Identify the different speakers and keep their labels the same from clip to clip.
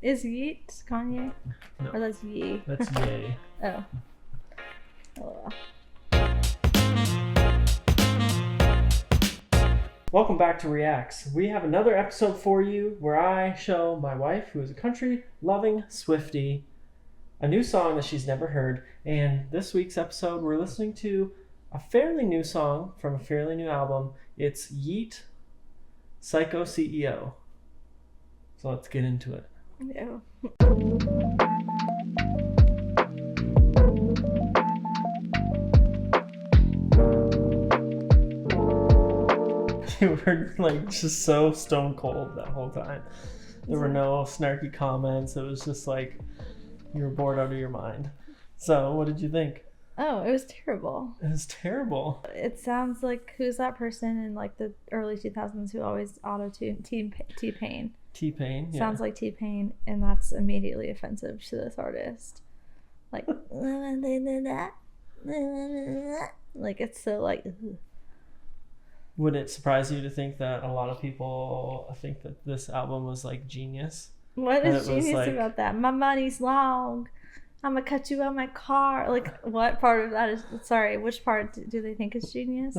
Speaker 1: Is Yeat Kanye?
Speaker 2: No.
Speaker 1: Or that's Yee?
Speaker 2: That's Yay.
Speaker 1: Oh. Oh.
Speaker 2: Welcome back to Reacts. We have another episode for you where I show my wife, who is a country-loving Swiftie, a new song that she's never heard. And this week's episode, we're listening to a fairly new song from a fairly new album. It's Yeat, Psycho CEO. So let's get into it.
Speaker 1: Yeah.
Speaker 2: You were like just so stone cold that whole time. There were no snarky comments. It was just like you were bored out of your mind. So what did you think?
Speaker 1: Oh, it was terrible.
Speaker 2: It was terrible.
Speaker 1: It sounds like, who's that person in like the early 2000s who always auto-tuned? T-Pain.
Speaker 2: T-Pain, yeah.
Speaker 1: Sounds like T-Pain, and that's immediately offensive to this artist. Like, like it's so like. Ugh.
Speaker 2: Would it surprise you to think that a lot of people think that this album was like genius?
Speaker 1: What is
Speaker 2: And it was
Speaker 1: genius
Speaker 2: like-
Speaker 1: about that? My money's long. I'm gonna cut you out my car. Like, what part of that is? Sorry, which part do they think is genius?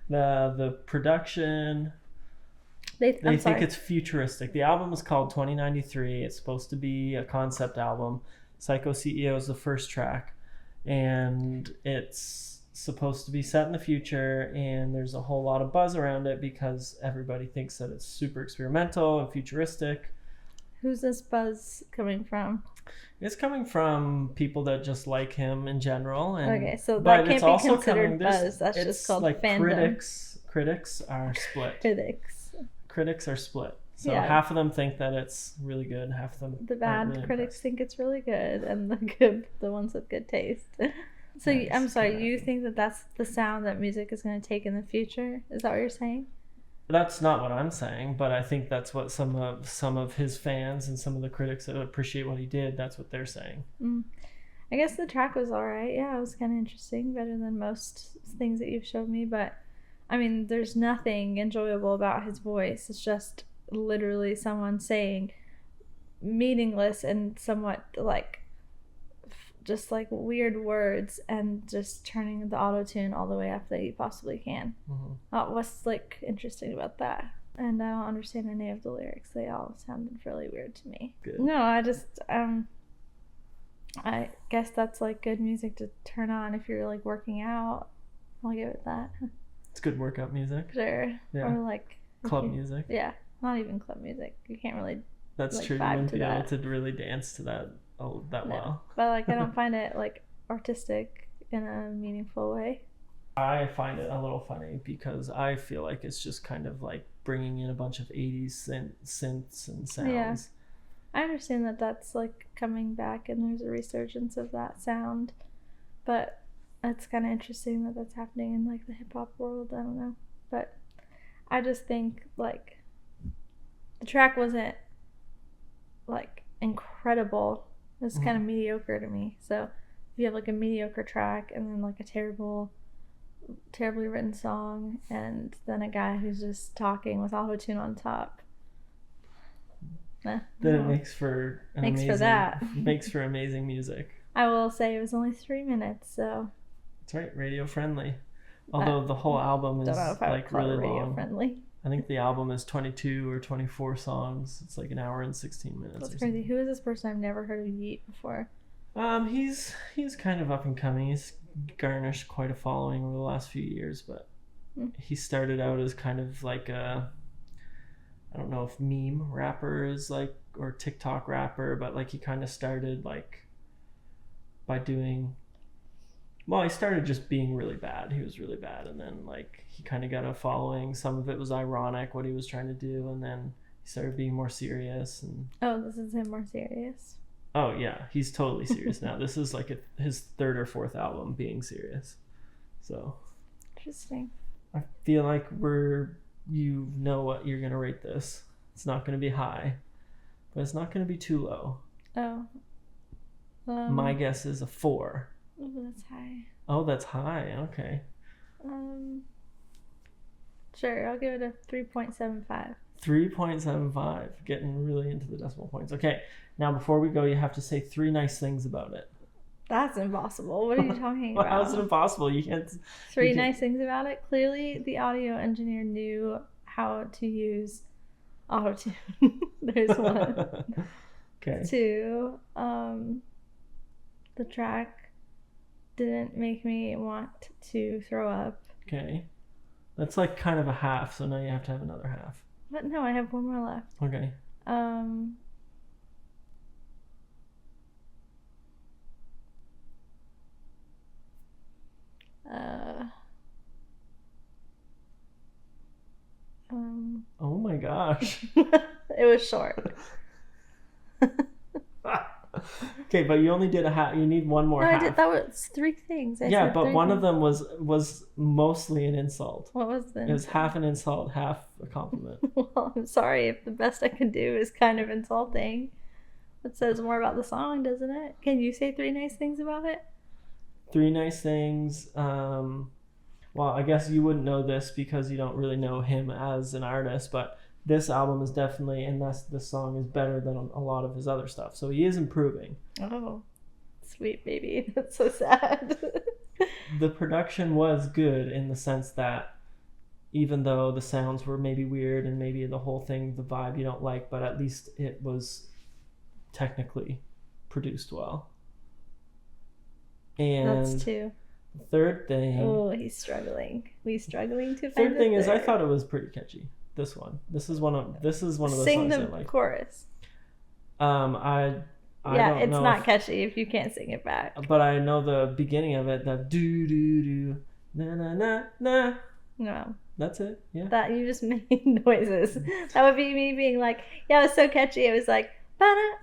Speaker 2: The production.
Speaker 1: They
Speaker 2: They think it's futuristic. The album is called 2093. It's supposed to be a concept album. Psycho CEO is the first track, and it's supposed to be set in the future, and there's a whole lot of buzz around it because everybody thinks that it's super experimental and futuristic.
Speaker 1: Who's this buzz coming from?
Speaker 2: It's coming from people that just like him in general. And,
Speaker 1: Okay, so
Speaker 2: but
Speaker 1: that can't
Speaker 2: it's
Speaker 1: be
Speaker 2: also
Speaker 1: considered
Speaker 2: coming-
Speaker 1: buzz. That's
Speaker 2: it's
Speaker 1: just called
Speaker 2: like
Speaker 1: fandom.
Speaker 2: Critics are split. Critics are split. So
Speaker 1: Yeah.
Speaker 2: half of them think that it's really good, half of them
Speaker 1: The
Speaker 2: aren't
Speaker 1: bad
Speaker 2: really
Speaker 1: critics
Speaker 2: impressed.
Speaker 1: think it's really good, and the ones with good taste. So
Speaker 2: Nice,
Speaker 1: I'm sorry, you
Speaker 2: correct.
Speaker 1: think that that's the sound that music is going to take in the future? Is that what you're saying?
Speaker 2: That's not what I'm saying, but I think that's what some of his fans and some of the critics that appreciate what he did, that's what they're saying.
Speaker 1: I guess the track was alright. Yeah, it was kind of interesting, better than most things that you've showed me. But I mean, there's nothing enjoyable about his voice. It's just literally someone saying meaningless and somewhat like just like weird words and just turning the auto-tune all the way up that you possibly can. What's like interesting about that? And I don't understand any of the lyrics. They all sounded really weird to me.
Speaker 2: Good.
Speaker 1: No, I just I guess that's like good music to turn on if you're like working out. I'll give it that.
Speaker 2: It's good workout music.
Speaker 1: Sure.
Speaker 2: Yeah.
Speaker 1: Or like
Speaker 2: Club music.
Speaker 1: Yeah, not even club music. You can't really.
Speaker 2: That's
Speaker 1: like,
Speaker 2: true. You
Speaker 1: vibe
Speaker 2: wouldn't
Speaker 1: to
Speaker 2: be able
Speaker 1: that.
Speaker 2: to really dance to that that
Speaker 1: No.
Speaker 2: well.
Speaker 1: But like I don't find it like artistic in a meaningful way.
Speaker 2: I find it a little funny because I feel like it's just kind of like bringing in a bunch of 80s synths and sounds.
Speaker 1: Yeah. I understand that that's like coming back and there's a resurgence of that sound, but it's kind of interesting that that's happening in like the hip hop world. I don't know, but I just think like the track wasn't like incredible. It was kind of mediocre to me. So if you have like a mediocre track and then like a terribly written song and then a guy who's just talking with auto-tune on top,
Speaker 2: Then it makes for makes for amazing music.
Speaker 1: I will say it was only 3 minutes, so
Speaker 2: That's right, radio friendly. Although the whole album is
Speaker 1: don't know if I would
Speaker 2: like
Speaker 1: call
Speaker 2: really
Speaker 1: it radio
Speaker 2: long.
Speaker 1: friendly.
Speaker 2: I think the album is 22 or 24 songs. It's like an hour and 16 minutes.
Speaker 1: That's
Speaker 2: or
Speaker 1: crazy.
Speaker 2: something.
Speaker 1: Who is this person? I've never heard of Yeat before.
Speaker 2: He's kind of up and coming. He's garnished quite a following over the last few years, but he started out as kind of like a, I don't know if meme rapper is like, or TikTok rapper, but like he kind of started like by doing, well, he started just being really bad. He was really bad, and then like he kind of got a following. Some of it was ironic what he was trying to do, and then he started being more serious. And
Speaker 1: Oh, this is him more serious.
Speaker 2: oh yeah, he's totally serious now. This is like his third or fourth album being serious. So
Speaker 1: Interesting.
Speaker 2: I feel like you know what you're gonna rate this. It's not gonna be high, but it's not gonna be too low.
Speaker 1: Oh.
Speaker 2: My guess is a 4.
Speaker 1: Oh, that's high.
Speaker 2: Oh, that's high. Okay.
Speaker 1: Sure, I'll give it a 3.75.
Speaker 2: 3.75. Getting really into the decimal points. Okay, now before we go, you have to say 3 nice things about it.
Speaker 1: That's impossible. What are you talking about?
Speaker 2: How is it impossible? You can't.
Speaker 1: 3 nice things about it. Clearly, the audio engineer knew how to use auto-tune. There's 1.
Speaker 2: Okay.
Speaker 1: 2, the track didn't make me want to throw up.
Speaker 2: Okay. That's like kind of a half, so now you have to have another half.
Speaker 1: But no, I have 1 more left.
Speaker 2: Okay. Oh my gosh.
Speaker 1: It was short.
Speaker 2: Okay, but you only did a half. You need 1 more half.
Speaker 1: I did. That was 3 things.
Speaker 2: Yeah, but one of
Speaker 1: things.
Speaker 2: them was mostly an insult.
Speaker 1: What was the?
Speaker 2: It was half an insult, half a compliment.
Speaker 1: Well, I'm sorry if the best I can do is kind of insulting. That says more about the song, doesn't it? Can you say 3 nice things about it?
Speaker 2: 3 nice things. Well, I guess you wouldn't know this because you don't really know him as an artist, but this album is definitely, and this song is better than a lot of his other stuff. So he is improving.
Speaker 1: Oh, sweet baby. That's so sad.
Speaker 2: The production was good in the sense that even though the sounds were maybe weird and maybe the whole thing, the vibe you don't like, but at least it was technically produced well. And
Speaker 1: that's 2.
Speaker 2: The third thing.
Speaker 1: Oh, he's struggling. He's struggling to find.
Speaker 2: Third thing is, I thought it was pretty catchy. This one. This is one of the
Speaker 1: Sing
Speaker 2: songs
Speaker 1: the
Speaker 2: I like.
Speaker 1: chorus.
Speaker 2: I
Speaker 1: yeah,
Speaker 2: don't
Speaker 1: it's
Speaker 2: know
Speaker 1: not catchy if you can't sing it back.
Speaker 2: But I know the beginning of it. The do do do na na na na.
Speaker 1: No.
Speaker 2: That's it. Yeah.
Speaker 1: That you just made noises. That would be me being like, yeah, it was so catchy. It was like ba-da,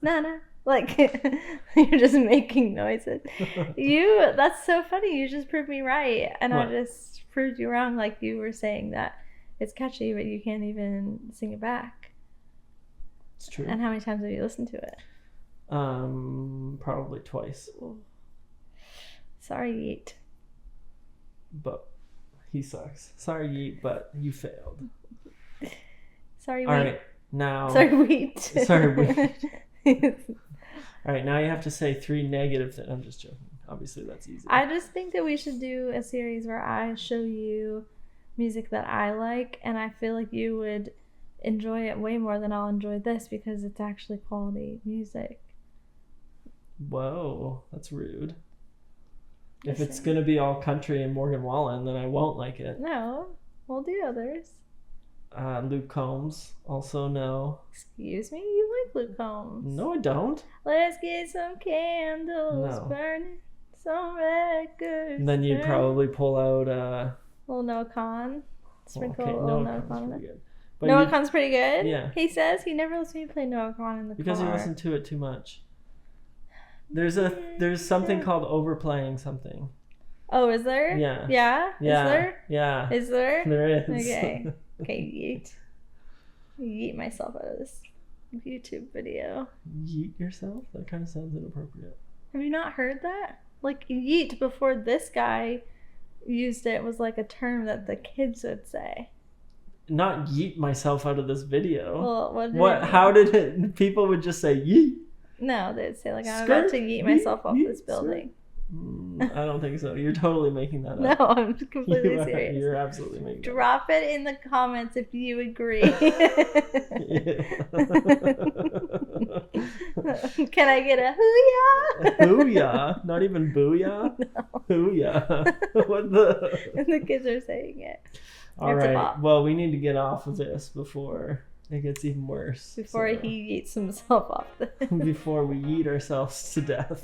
Speaker 1: na-na. Like, you're just making noises. That's so funny. You just proved me right. And
Speaker 2: What?
Speaker 1: I just proved you wrong. Like, you were saying that it's catchy, but you can't even sing it back.
Speaker 2: It's true.
Speaker 1: And how many times have you listened to it?
Speaker 2: Probably twice.
Speaker 1: Ooh. Sorry, Yeat.
Speaker 2: But he sucks. Sorry, Yeat, but you failed.
Speaker 1: Sorry,
Speaker 2: All
Speaker 1: Wheat.
Speaker 2: right, now.
Speaker 1: Sorry, Wheat.
Speaker 2: Sorry, Wheat. All right, now you have to say 3 negative things. I'm just joking. Obviously, that's easy.
Speaker 1: I just think that we should do a series where I show you music that I like, and I feel like you would enjoy it way more than I'll enjoy this because it's actually quality music.
Speaker 2: Whoa, that's rude. If
Speaker 1: Just
Speaker 2: it's
Speaker 1: saying.
Speaker 2: gonna be all country and Morgan Wallen, then I won't like it.
Speaker 1: No, we'll do others.
Speaker 2: Luke Combs, also no.
Speaker 1: Excuse me? You like Luke Combs.
Speaker 2: No, I don't.
Speaker 1: Let's get some candles
Speaker 2: No.
Speaker 1: burning, some records.
Speaker 2: And then you'd
Speaker 1: burning.
Speaker 2: probably pull out.
Speaker 1: Little Noah Khan. Sprinkle
Speaker 2: okay,
Speaker 1: a little
Speaker 2: Noah
Speaker 1: Noah
Speaker 2: Khan's
Speaker 1: Khan in
Speaker 2: pretty
Speaker 1: it.
Speaker 2: good. But
Speaker 1: Noah
Speaker 2: you'd-
Speaker 1: Khan's pretty good?
Speaker 2: Yeah.
Speaker 1: He says he never lets me play Noah Khan in the
Speaker 2: because
Speaker 1: car.
Speaker 2: you listen to it too much. There's something called overplaying something.
Speaker 1: Oh, is there?
Speaker 2: Yeah.
Speaker 1: Yeah?
Speaker 2: Yeah.
Speaker 1: Is there?
Speaker 2: Yeah.
Speaker 1: Is there?
Speaker 2: There is.
Speaker 1: Okay. Okay, yeet. Yeet myself out of this YouTube video.
Speaker 2: Yeet yourself? That kind of sounds inappropriate.
Speaker 1: Have you not heard that? Like, yeet before this guy used it was like a term that the kids would say.
Speaker 2: Not yeet myself out of this video.
Speaker 1: Well, what?
Speaker 2: What? How did it? People would just say yeet.
Speaker 1: No, they'd say like, I'm
Speaker 2: Skirt?
Speaker 1: about to yeet myself off
Speaker 2: Yeet,
Speaker 1: this building.
Speaker 2: I don't think so. You're totally making that
Speaker 1: No,
Speaker 2: up.
Speaker 1: I'm completely
Speaker 2: You are-
Speaker 1: serious.
Speaker 2: You're absolutely making that up.
Speaker 1: Drop it in the comments if you agree. Can I get a hoo-yah?
Speaker 2: Hoo-yah? Not even booyah?
Speaker 1: No.
Speaker 2: Hoo-yah. What the?
Speaker 1: And the kids are saying it.
Speaker 2: All
Speaker 1: It's a
Speaker 2: right.
Speaker 1: bop.
Speaker 2: Well, we need to get off of this before it gets even worse.
Speaker 1: Before
Speaker 2: So,
Speaker 1: he eats himself off the...
Speaker 2: before we eat ourselves to death.